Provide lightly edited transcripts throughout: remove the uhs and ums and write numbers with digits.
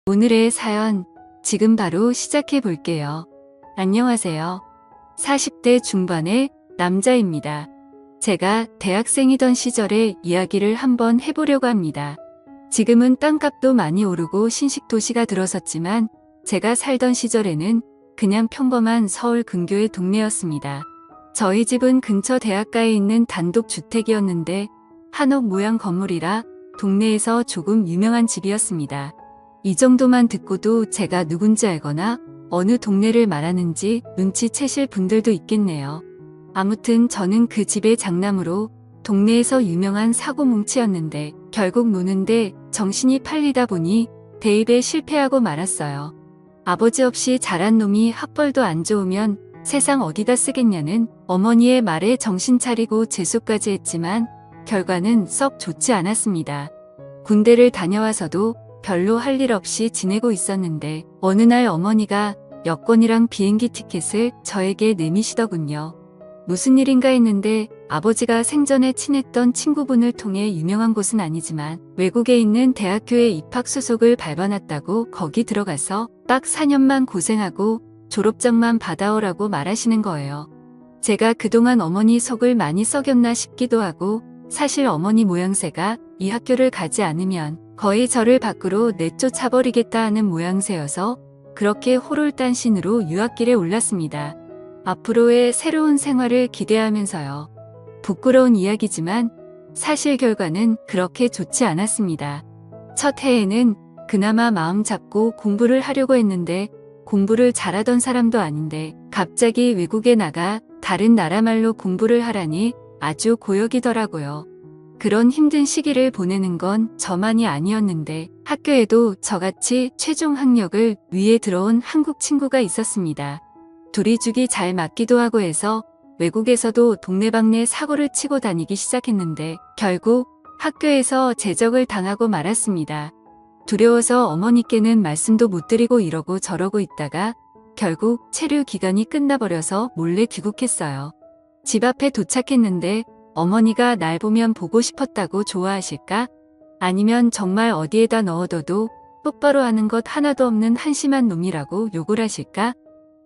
오늘의 사연 지금 바로 시작해 볼게요. 안녕하세요. 40대 중반의 남자입니다. 제가 대학생이던 시절의 이야기를 한번 해보려고 합니다. 지금은 땅값도 많이 오르고 신식도시가 들어섰지만 제가 살던 시절에는 그냥 평범한 서울 근교의 동네였습니다. 저희 집은 근처 대학가에 있는 단독주택이었는데 한옥 모양 건물이라 동네에서 조금 유명한 집이었습니다. 이 정도만 듣고도 제가 누군지 알거나 어느 동네를 말하는지 눈치채실 분들도 있겠네요. 아무튼 저는 그 집의 장남으로 동네에서 유명한 사고뭉치였는데 결국 노는데 정신이 팔리다 보니 대입에 실패하고 말았어요. 아버지 없이 자란 놈이 학벌도 안 좋으면 세상 어디다 쓰겠냐는 어머니의 말에 정신 차리고 재수까지 했지만 결과는 썩 좋지 않았습니다. 군대를 다녀와서도 별로 할 일 없이 지내고 있었는데 어느 날 어머니가 여권이랑 비행기 티켓을 저에게 내미시더군요. 무슨 일인가 했는데 아버지가 생전에 친했던 친구분을 통해 유명한 곳은 아니지만 외국에 있는 대학교에 입학 수속을 밟아놨다고 거기 들어가서 딱 4년만 고생하고 졸업장만 받아오라고 말하시는 거예요. 제가 그동안 어머니 속을 많이 썩였나 싶기도 하고 사실 어머니 모양새가 이 학교를 가지 않으면 거의 저를 밖으로 내쫓아버리겠다 하는 모양새여서 그렇게 호롤단신으로 유학길에 올랐습니다. 앞으로의 새로운 생활을 기대하면서요. 부끄러운 이야기지만 사실 결과는 그렇게 좋지 않았습니다. 첫 해에는 그나마 마음 잡고 공부를 하려고 했는데 공부를 잘하던 사람도 아닌데 갑자기 외국에 나가 다른 나라 말로 공부를 하라니 아주 고역이더라고요. 그런 힘든 시기를 보내는 건 저만이 아니었는데 학교에도 저같이 최종 학력을 위에 들어온 한국 친구가 있었습니다. 둘이 죽이 잘 맞기도 하고 해서 외국에서도 동네방네 사고를 치고 다니기 시작했는데 결국 학교에서 제적을 당하고 말았습니다. 두려워서 어머니께는 말씀도 못 드리고 이러고 저러고 있다가 결국 체류 기간이 끝나버려서 몰래 귀국했어요. 집 앞에 도착했는데 어머니가 날 보면 보고 싶었다고 좋아하실까? 아니면 정말 어디에다 넣어둬도 똑바로 하는 것 하나도 없는 한심한 놈이라고 욕을 하실까?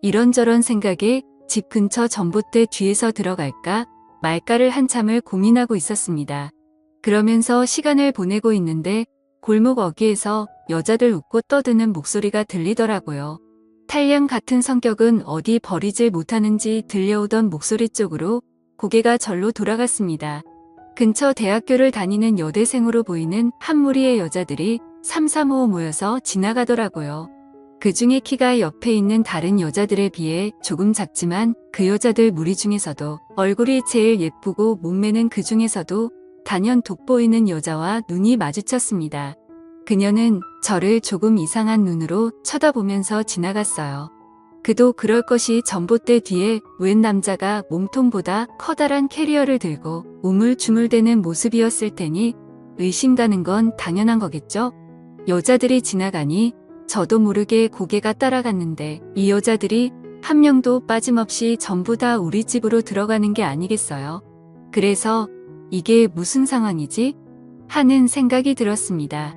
이런저런 생각에 집 근처 전봇대 뒤에서 들어갈까 말까를 한참을 고민하고 있었습니다. 그러면서 시간을 보내고 있는데 골목 어귀에서 여자들 웃고 떠드는 목소리가 들리더라고요. 탈량 같은 성격은 어디 버리질 못하는지 들려오던 목소리 쪽으로 고개가 절로 돌아갔습니다. 근처 대학교를 다니는 여대생으로 보이는 한 무리의 여자들이 335 모여서 지나가더라고요. 그 중에 키가 옆에 있는 다른 여자들에 비해 조금 작지만 그 여자들 무리 중에서도 얼굴이 제일 예쁘고 몸매는 그 중에서도 단연 돋보이는 여자와 눈이 마주쳤습니다. 그녀는 저를 조금 이상한 눈으로 쳐다보면서 지나갔어요. 그도 그럴 것이 전봇대 뒤에 웬 남자가 몸통보다 커다란 캐리어를 들고 우물쭈물대는 모습이었을 테니 의심 가는 건 당연한 거겠죠? 여자들이 지나가니 저도 모르게 고개가 따라갔는데 이 여자들이 한 명도 빠짐없이 전부 다 우리 집으로 들어가는 게 아니겠어요? 그래서 이게 무슨 상황이지? 하는 생각이 들었습니다.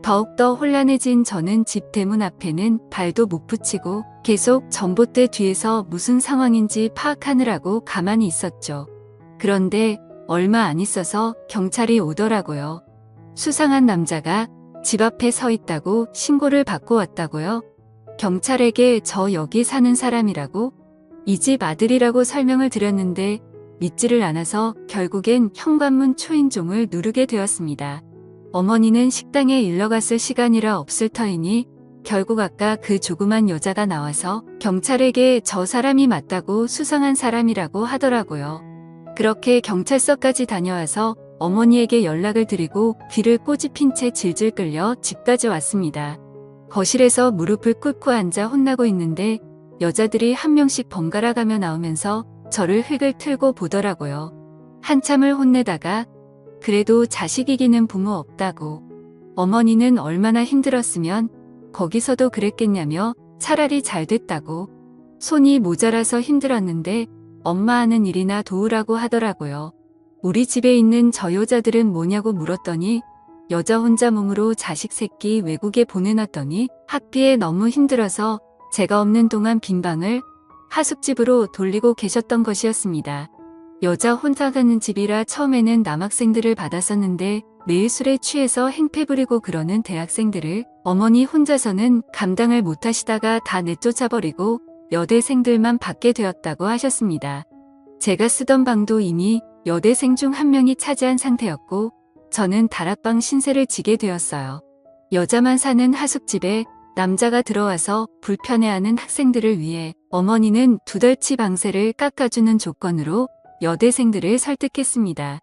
더욱더 혼란해진 저는 집 대문 앞에는 발도 못 붙이고 계속 전봇대 뒤에서 무슨 상황인지 파악하느라고 가만히 있었죠. 그런데 얼마 안 있어서 경찰이 오더라고요. 수상한 남자가 집 앞에 서 있다고 신고를 받고 왔다고요? 경찰에게 저 여기 사는 사람이라고? 이 집 아들이라고 설명을 드렸는데 믿지를 않아서 결국엔 현관문 초인종을 누르게 되었습니다. 어머니는 식당에 일러갔을 시간이라 없을 터이니 결국 아까 그 조그만 여자가 나와서 경찰에게 저 사람이 맞다고 수상한 사람이라고 하더라고요. 그렇게 경찰서까지 다녀와서 어머니에게 연락을 드리고 귀를 꼬집힌 채 질질 끌려 집까지 왔습니다. 거실에서 무릎을 꿇고 앉아 혼나고 있는데 여자들이 한 명씩 번갈아 가며 나오면서 저를 흙을 틀고 보더라고요. 한참을 혼내다가 그래도 자식 이기는 부모 없다고. 어머니는 얼마나 힘들었으면 거기서도 그랬겠냐며 차라리 잘 됐다고. 손이 모자라서 힘들었는데 엄마 하는 일이나 도우라고 하더라고요. 우리 집에 있는 저 여자들은 뭐냐고 물었더니 여자 혼자 몸으로 자식 새끼 외국에 보내놨더니 학비에 너무 힘들어서 제가 없는 동안 빈 방을 하숙집으로 돌리고 계셨던 것이었습니다. 여자 혼자 가는 집이라 처음에는 남학생들을 받았었는데 매일 술에 취해서 행패 부리고 그러는 대학생들을 어머니 혼자서는 감당을 못하시다가 다 내쫓아버리고 여대생들만 받게 되었다고 하셨습니다. 제가 쓰던 방도 이미 여대생 중 한 명이 차지한 상태였고 저는 다락방 신세를 지게 되었어요. 여자만 사는 하숙집에 남자가 들어와서 불편해하는 학생들을 위해 어머니는 2달치 방세를 깎아주는 조건으로 여대생들을 설득했습니다.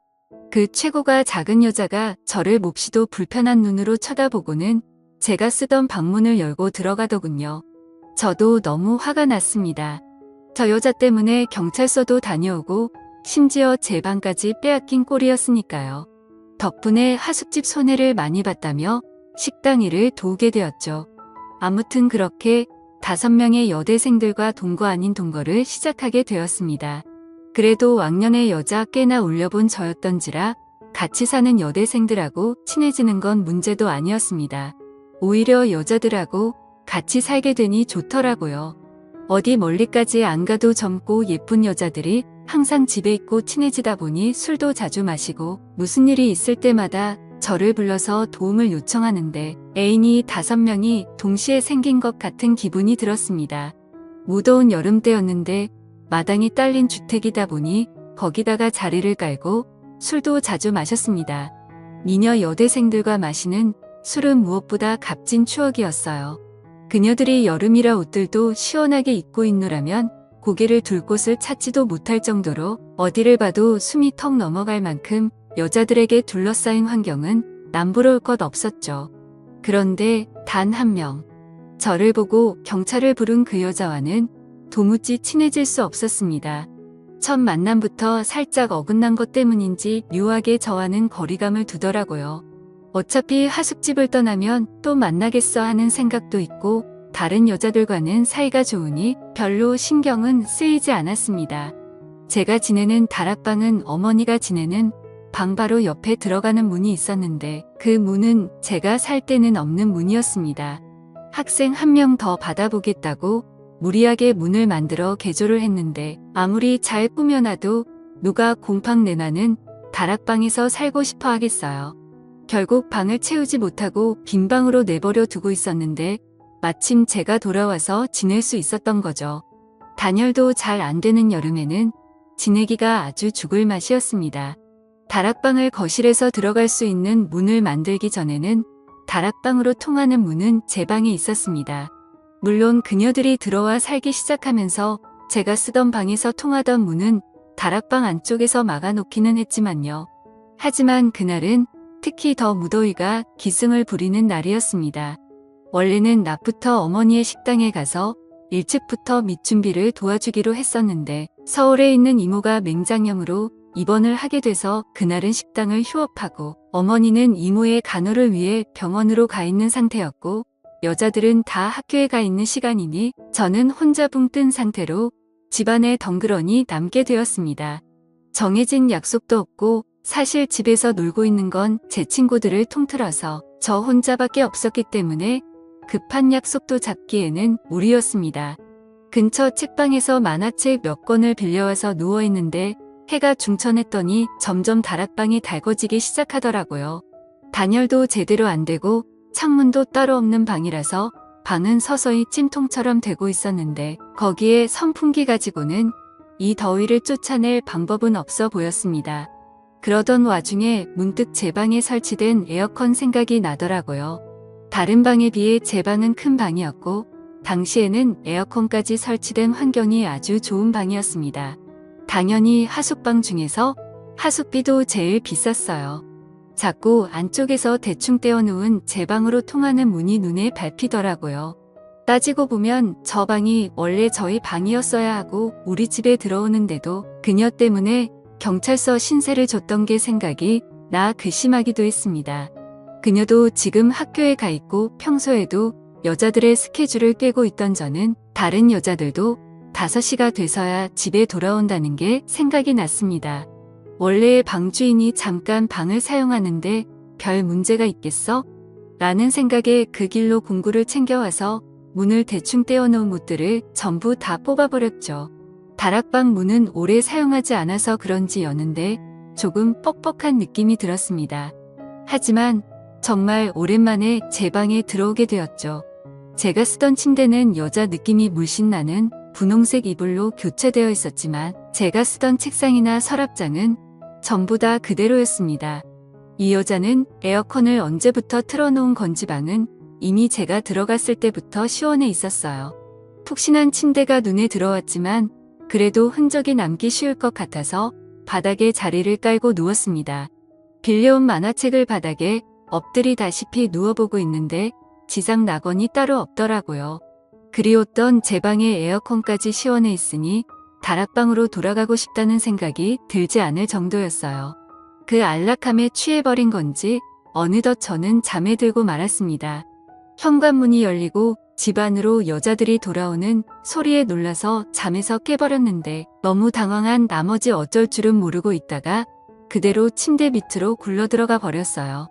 그 최고가 작은 여자가 저를 몹시도 불편한 눈으로 쳐다보고는 제가 쓰던 방문을 열고 들어가더군요. 저도 너무 화가 났습니다. 저 여자 때문에 경찰서도 다녀오고 심지어 제 방까지 빼앗긴 꼴이었으니까요. 덕분에 하숙집 손해를 많이 봤다며 식당 일을 도우게 되었죠. 아무튼 그렇게 5명의 여대생들과 동거 아닌 동거를 시작하게 되었습니다. 그래도 왕년에 여자 꽤나 울려본 저였던지라 같이 사는 여대생들하고 친해지는 건 문제도 아니었습니다. 오히려 여자들하고 같이 살게 되니 좋더라고요. 어디 멀리까지 안 가도 젊고 예쁜 여자들이 항상 집에 있고 친해지다 보니 술도 자주 마시고 무슨 일이 있을 때마다 저를 불러서 도움을 요청하는데 애인이 5명이 동시에 생긴 것 같은 기분이 들었습니다. 무더운 여름 때였는데 마당이 딸린 주택이다 보니 거기다가 자리를 깔고 술도 자주 마셨습니다. 미녀 여대생들과 마시는 술은 무엇보다 값진 추억이었어요. 그녀들이 여름이라 옷들도 시원하게 입고 있노라면 고개를 둘 곳을 찾지도 못할 정도로 어디를 봐도 숨이 턱 넘어갈 만큼 여자들에게 둘러싸인 환경은 남부러울 것 없었죠. 그런데 단 한 명, 저를 보고 경찰을 부른 그 여자와는 도무지 친해질 수 없었습니다. 첫 만남부터 살짝 어긋난 것 때문인지 묘하게 저와는 거리감을 두더라고요. 어차피 하숙집을 떠나면 또 만나겠어 하는 생각도 있고 다른 여자들과는 사이가 좋으니 별로 신경은 쓰이지 않았습니다. 제가 지내는 다락방은 어머니가 지내는 방 바로 옆에 들어가는 문이 있었는데 그 문은 제가 살 때는 없는 문이었습니다. 학생 한 명 더 받아보겠다고 무리하게 문을 만들어 개조를 했는데 아무리 잘 꾸며놔도 누가 곰팡 내나는 다락방에서 살고 싶어 하겠어요. 결국 방을 채우지 못하고 빈 방으로 내버려 두고 있었는데 마침 제가 돌아와서 지낼 수 있었던 거죠. 단열도 잘 안 되는 여름에는 지내기가 아주 죽을 맛이었습니다. 다락방을 거실에서 들어갈 수 있는 문을 만들기 전에는 다락방으로 통하는 문은 제 방에 있었습니다. 물론 그녀들이 들어와 살기 시작하면서 제가 쓰던 방에서 통하던 문은 다락방 안쪽에서 막아놓기는 했지만요. 하지만 그날은 특히 더 무더위가 기승을 부리는 날이었습니다. 원래는 낮부터 어머니의 식당에 가서 일찍부터 밑준비를 도와주기로 했었는데 서울에 있는 이모가 맹장염으로 입원을 하게 돼서 그날은 식당을 휴업하고 어머니는 이모의 간호를 위해 병원으로 가 있는 상태였고 여자들은 다 학교에 가 있는 시간이니 저는 혼자 붕 뜬 상태로 집안에 덩그러니 남게 되었습니다. 정해진 약속도 없고 사실 집에서 놀고 있는 건 제 친구들을 통틀어서 저 혼자밖에 없었기 때문에 급한 약속도 잡기에는 무리였습니다. 근처 책방에서 만화책 몇 권을 빌려와서 누워있는데 해가 중천했더니 점점 다락방이 달궈지기 시작하더라고요. 단열도 제대로 안 되고 창문도 따로 없는 방이라서 방은 서서히 찜통처럼 되고 있었는데 거기에 선풍기 가지고는 이 더위를 쫓아낼 방법은 없어 보였습니다. 그러던 와중에 문득 제 방에 설치된 에어컨 생각이 나더라고요. 다른 방에 비해 제 방은 큰 방이었고 당시에는 에어컨까지 설치된 환경이 아주 좋은 방이었습니다. 당연히 하숙방 중에서 하숙비도 제일 비쌌어요. 자꾸 안쪽에서 대충 떼어놓은 제 방으로 통하는 문이 눈에 밟히더라고요. 따지고 보면 저 방이 원래 저희 방이었어야 하고 우리 집에 들어오는데도 그녀 때문에 경찰서 신세를 줬던 게 생각이 나 괘씸하기도 했습니다. 그녀도 지금 학교에 가 있고 평소에도 여자들의 스케줄을 꿰고 있던 저는 다른 여자들도 5시가 돼서야 집에 돌아온다는 게 생각이 났습니다. 원래 방 주인이 잠깐 방을 사용하는데 별 문제가 있겠어? 라는 생각에 그 길로 공구를 챙겨와서 문을 대충 떼어놓은 못들을 전부 다 뽑아버렸죠. 다락방 문은 오래 사용하지 않아서 그런지 여는데 조금 뻑뻑한 느낌이 들었습니다. 하지만 정말 오랜만에 제 방에 들어오게 되었죠. 제가 쓰던 침대는 여자 느낌이 물씬 나는 분홍색 이불로 교체되어 있었지만 제가 쓰던 책상이나 서랍장은 전부 다 그대로였습니다. 이 여자는 에어컨을 언제부터 틀어놓은 건지 방은 이미 제가 들어갔을 때부터 시원해 있었어요. 푹신한 침대가 눈에 들어왔지만 그래도 흔적이 남기 쉬울 것 같아서 바닥에 자리를 깔고 누웠습니다. 빌려온 만화책을 바닥에 엎드리다시피 누워보고 있는데 지상 낙원이 따로 없더라고요. 그리웠던 제 방의 에어컨까지 시원해 있으니 다락방으로 돌아가고 싶다는 생각이 들지 않을 정도였어요. 그 안락함에 취해버린 건지 어느덧 저는 잠에 들고 말았습니다. 현관문이 열리고 집 안으로 여자들이 돌아오는 소리에 놀라서 잠에서 깨버렸는데 너무 당황한 나머지 어쩔 줄은 모르고 있다가 그대로 침대 밑으로 굴러들어가 버렸어요.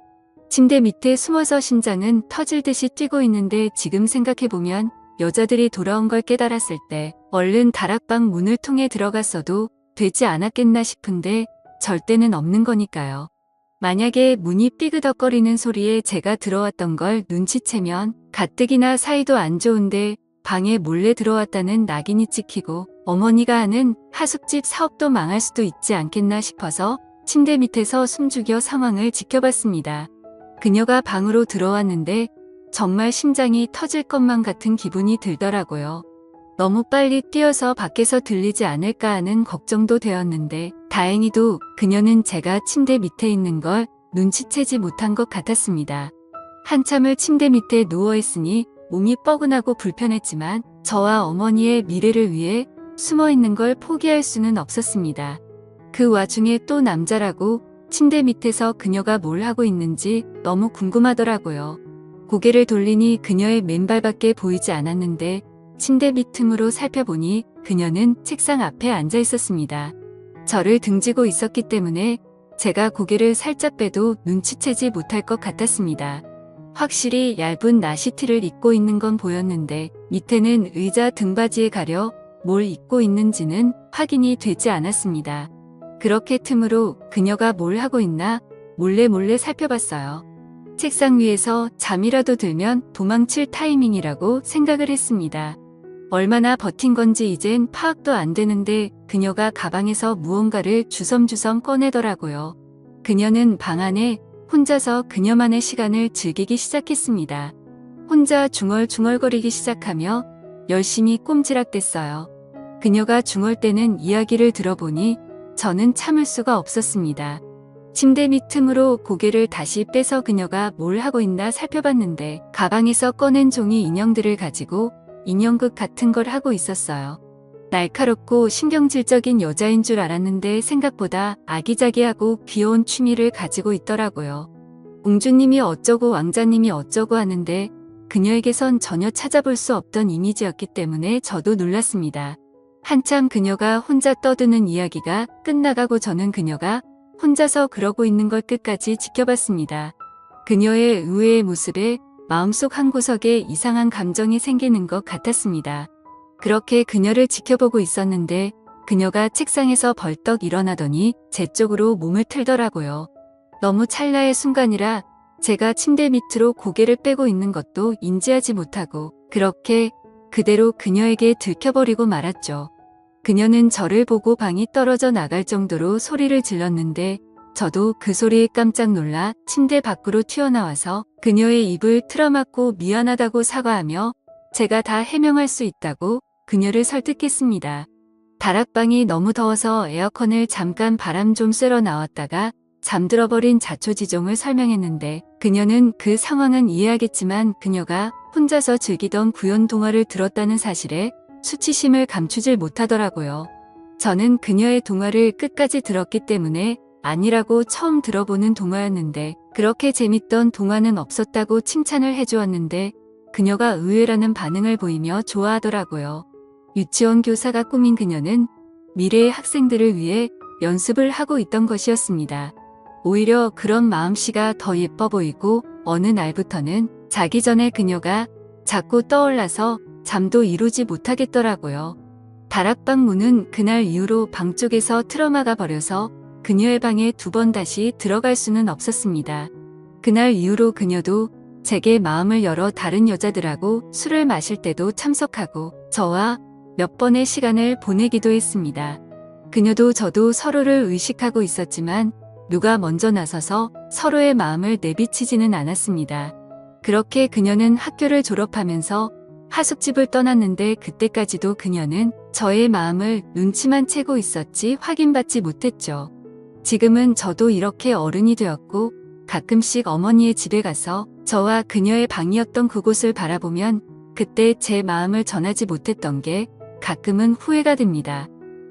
침대 밑에 숨어서 심장은 터질 듯이 뛰고 있는데 지금 생각해보면 여자들이 돌아온 걸 깨달았을 때 얼른 다락방 문을 통해 들어갔어도 되지 않았겠나 싶은데 절대는 없는 거니까요. 만약에 문이 삐그덕거리는 소리에 제가 들어왔던 걸 눈치채면 가뜩이나 사이도 안 좋은데 방에 몰래 들어왔다는 낙인이 찍히고 어머니가 하는 하숙집 사업도 망할 수도 있지 않겠나 싶어서 침대 밑에서 숨죽여 상황을 지켜봤습니다. 그녀가 방으로 들어왔는데 정말 심장이 터질 것만 같은 기분이 들더라고요. 너무 빨리 뛰어서 밖에서 들리지 않을까 하는 걱정도 되었는데 다행히도 그녀는 제가 침대 밑에 있는 걸 눈치채지 못한 것 같았습니다. 한참을 침대 밑에 누워있으니 몸이 뻐근하고 불편했지만 저와 어머니의 미래를 위해 숨어있는 걸 포기할 수는 없었습니다. 그 와중에 또 남자라고 침대 밑에서 그녀가 뭘 하고 있는지 너무 궁금하더라고요. 고개를 돌리니 그녀의 맨발밖에 보이지 않았는데 침대 밑 틈으로 살펴보니 그녀는 책상 앞에 앉아 있었습니다. 저를 등지고 있었기 때문에 제가 고개를 살짝 빼도 눈치채지 못할 것 같았습니다. 확실히 얇은 나시티를 입고 있는 건 보였는데 밑에는 의자 등받이에 가려 뭘 입고 있는지는 확인이 되지 않았습니다. 그렇게 틈으로 그녀가 뭘 하고 있나 몰래 살펴봤어요. 책상 위에서 잠이라도 들면 도망칠 타이밍이라고 생각을 했습니다. 얼마나 버틴 건지 이젠 파악도 안 되는데 그녀가 가방에서 무언가를 주섬주섬 꺼내더라고요. 그녀는 방 안에 혼자서 그녀만의 시간을 즐기기 시작했습니다. 혼자 중얼중얼거리기 시작하며 열심히 꼼지락댔어요. 그녀가 중얼대는 이야기를 들어보니 저는 참을 수가 없었습니다. 침대 밑 틈으로 고개를 다시 빼서 그녀가 뭘 하고 있나 살펴봤는데 가방에서 꺼낸 종이 인형들을 가지고 인형극 같은 걸 하고 있었어요. 날카롭고 신경질적인 여자인 줄 알았는데 생각보다 아기자기하고 귀여운 취미를 가지고 있더라고요. 공주님이 어쩌고 왕자님이 어쩌고 하는데 그녀에게선 전혀 찾아볼 수 없던 이미지였기 때문에 저도 놀랐습니다. 한참 그녀가 혼자 떠드는 이야기가 끝나가고 저는 그녀가 혼자서 그러고 있는 걸 끝까지 지켜봤습니다. 그녀의 의외의 모습에 마음속 한구석에 이상한 감정이 생기는 것 같았습니다. 그렇게 그녀를 지켜보고 있었는데 그녀가 책상에서 벌떡 일어나더니 제 쪽으로 몸을 틀더라고요. 너무 찰나의 순간이라 제가 침대 밑으로 고개를 빼고 있는 것도 인지하지 못하고 그렇게 그대로 그녀에게 들켜버리고 말았죠. 그녀는 저를 보고 방이 떨어져 나갈 정도로 소리를 질렀는데 저도 그 소리에 깜짝 놀라 침대 밖으로 튀어나와서 그녀의 입을 틀어막고 미안하다고 사과하며 제가 다 해명할 수 있다고 그녀를 설득했습니다. 다락방이 너무 더워서 에어컨을 잠깐 바람 좀 쐬러 나왔다가 잠들어버린 자초지종을 설명했는데 그녀는 그 상황은 이해하겠지만 그녀가 혼자서 즐기던 구연 동화를 들었다는 사실에 수치심을 감추질 못하더라고요. 저는 그녀의 동화를 끝까지 들었기 때문에 아니라고 처음 들어보는 동화였는데 그렇게 재밌던 동화는 없었다고 칭찬을 해주었는데 그녀가 의외라는 반응을 보이며 좋아하더라고요. 유치원 교사가 꾸민 그녀는 미래의 학생들을 위해 연습을 하고 있던 것이었습니다. 오히려 그런 마음씨가 더 예뻐 보이고 어느 날부터는 자기 전에 그녀가 자꾸 떠올라서 잠도 이루지 못하겠더라고요. 다락방 문은 그날 이후로 방 쪽에서 틀어막아 버려서 그녀의 방에 2번 다시 들어갈 수는 없었습니다. 그날 이후로 그녀도 제게 마음을 열어 다른 여자들하고 술을 마실 때도 참석하고 저와 몇 번의 시간을 보내기도 했습니다. 그녀도 저도 서로를 의식하고 있었지만 누가 먼저 나서서 서로의 마음을 내비치지는 않았습니다. 그렇게 그녀는 학교를 졸업하면서 하숙집을 떠났는데 그때까지도 그녀는 저의 마음을 눈치만 채고 있었지 확인받지 못했죠. 지금은 저도 이렇게 어른이 되었고 가끔씩 어머니의 집에 가서 저와 그녀의 방이었던 그곳을 바라보면 그때 제 마음을 전하지 못했던 게 가끔은 후회가 됩니다.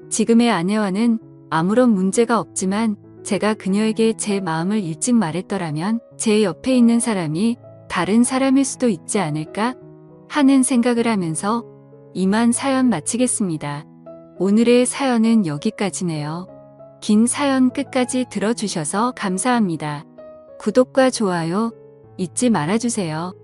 지금의 아내와는 아무런 문제가 없지만 제가 그녀에게 제 마음을 일찍 말했더라면 제 옆에 있는 사람이 다른 사람일 수도 있지 않을까 하는 생각을 하면서 이만 사연 마치겠습니다. 오늘의 사연은 여기까지네요. 긴 사연 끝까지 들어주셔서 감사합니다. 구독과 좋아요 잊지 말아주세요.